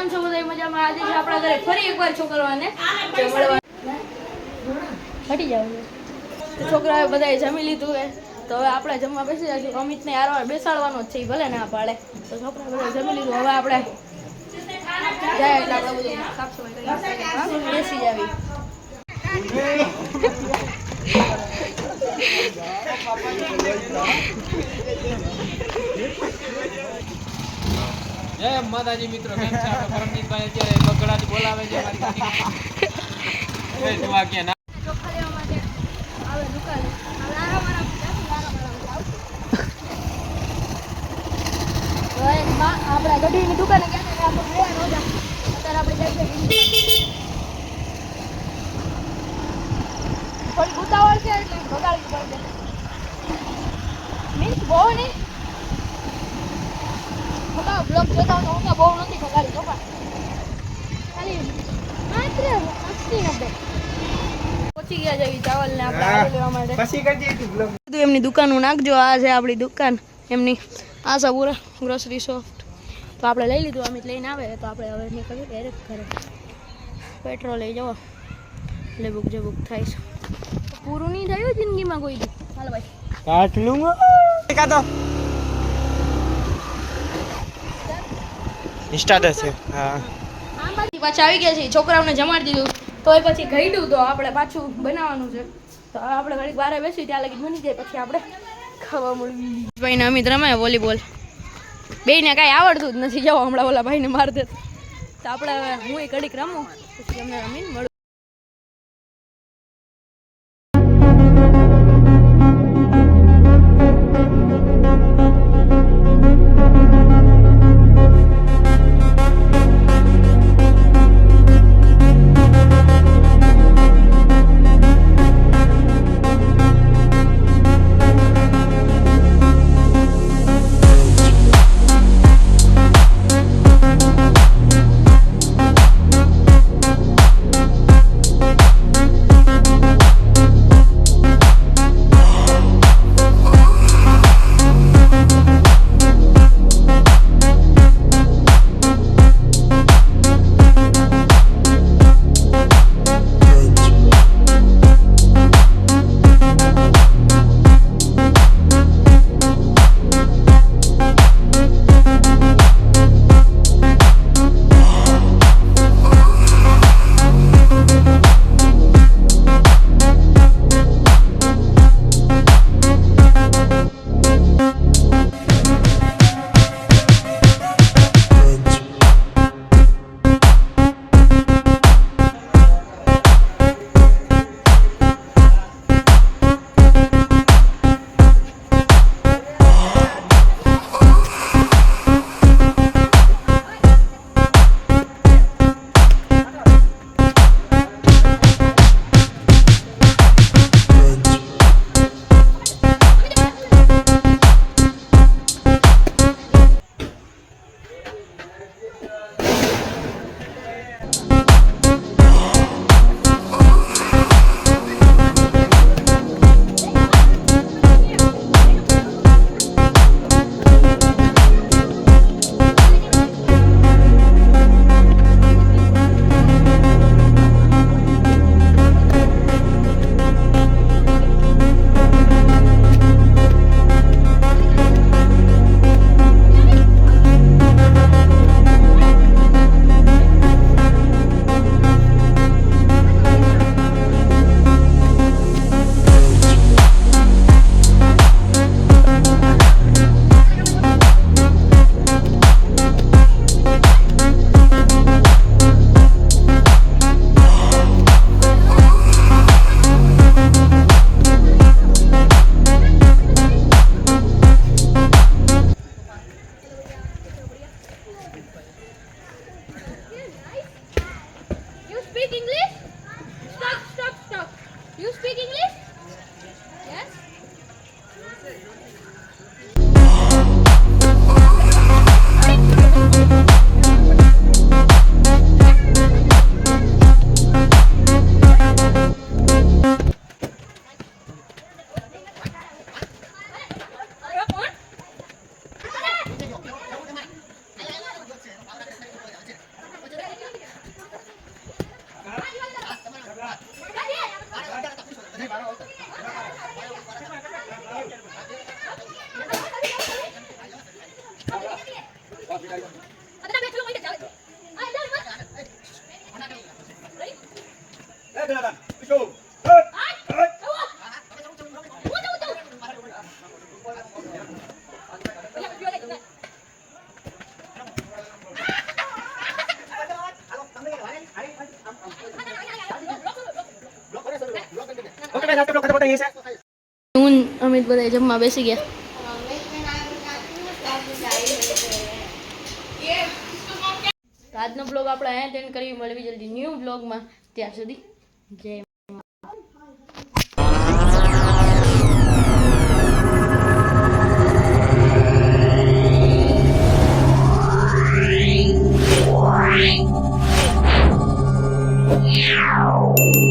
કેમ છો બધા મજામાં? આજે છે આપણા ઘરે ફરી એકવાર છોકરાઓને મળવા હટી જાવ. છોકરાઓએ બધાએ જમી લીધું હે તો હવે આપણે જમવા બેસી જઈશું. અમિતને આરવાર બેસાડવાનો જ છે, ભલે ના પાડે તો છોકરા બધા જમી લીધું. હવે આપણે જાય એટલે આપણે બધું સાફ સફાઈ કરી બેસી જાવી. જય માતાજી મિત્રો, કેમ છે આપણે પરમજીતભાઈ? અત્યારે બગડાથી બોલાવે છે મારી ગાડી. એ જોવા કે ના ચોખ્ખા લેવા માટે આવે દુકાને. હવે આપણા ગઢીની દુકાને ગયા આપણે ગયા નહોતા. અત્યારે આપણે જઈએ થોડી ઉતાવળ છે એટલે બગાડવી પડશે. મીન્સ બહુ નહીં. બ્લોગ જોતા હું તો બહુ નથી બગાડી તો પણ ખાલી માત્ર 80-90 પહોંચી ગયા જેવી ચાવલ ને આપણે આલુ લેવા માટે. પછી કરજે તું બ્લોગ. એમની દુકાનનું નાખજો. આ છે આપણી દુકાન એમની આશાપુરા ગ્રોસરી શોપ. તો આપણે લઈ લીધું. અમિત લઈને આવે તો આપણે હવે નીકળીએ ડાયરેક્ટ ઘરે. પેટ્રોલ લઈ જવો એટલે બુક જે બુક થાય છે. પૂરું નહીં થયું જિંદગીમાં કોઈ દી. હાલો ભાઈ કાટ લૂંગો કાતો ઇન્સ્ટા દે છે. હા આમ પાછી પાછા આવી ગયા છે. છોકરાઓને જમાડી દીધું તો એ પછી ગઈડું તો આપણે પાછું બનાવવાનું છે. તો આપણે ઘડીક બહાર બેસી ત્યાં લગી બની જાય પછી આપણે ખાવા મળવી. ભાઈને અમિત રમાય વોલીબોલ. બેયને કાંઈ આવડતું જ નથી. જાઓ હમણાં ઓલા ભાઈને માર દે તો આપણે હવે હું એ ઘડીક રમું પછી અમને રમીને મળું. હું અમિત બધા જમવા બેસી ગયા. તો આજનો બ્લોગ આપણે અહીંયા એન્ડ કરી. મળવી જલ્દી ન્યૂ બ્લોગમાં. ત્યાં સુધી જય Meow.